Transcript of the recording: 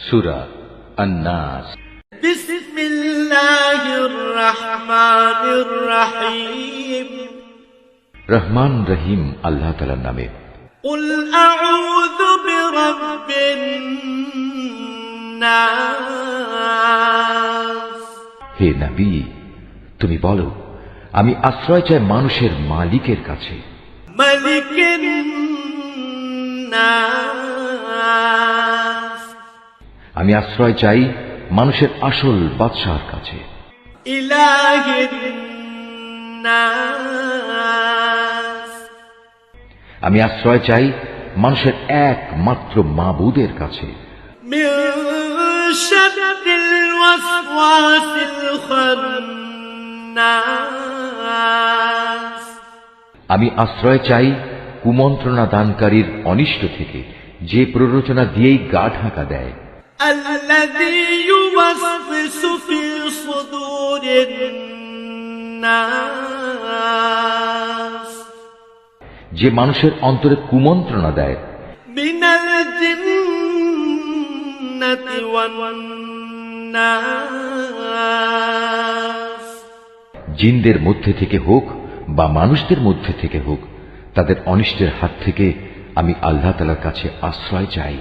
সূরা আন-নাস। বিসমিল্লাহির রহমানির রহিম। রহমান রহিম আল্লাহ তাআলার নামে। কুল আউযু বিরাব্বিন নাস। হে নবী, তুমি বলো, আমি আশ্রয় চাই মানুষের মালিকের কাছে। মালিকিন নাস। আমি আশ্রয় চাই মানুষের আসল বাদশাহর কাছে। ইলাহিন নাস। আমি আশ্রয় চাই মানুষের একমাত্র মাবুদের কাছে। মিন শাররিল ওয়াসওয়াসিল খান্নাস। আমি আশ্রয় চাই কুমন্ত্রণা দানকারীর অনিষ্ট থেকে, যে প্ররোচনা দিয়েই গা ঢাকা দেয়। আল্লাযী ইউওয়াসওয়িসু ফি সুদুরিন নাস। যে মানুষের অন্তরে কুমন্ত্রণা দেয়। মিনাল জিন্নাতি ওয়ান নাস। জিনদের মধ্যে থেকে হোক বা মানুষদের মধ্যে থেকে হোক, তাদের অনিষ্টের হাত থেকে আমি আল্লাহ তাআলার কাছে আশ্রয় চাই।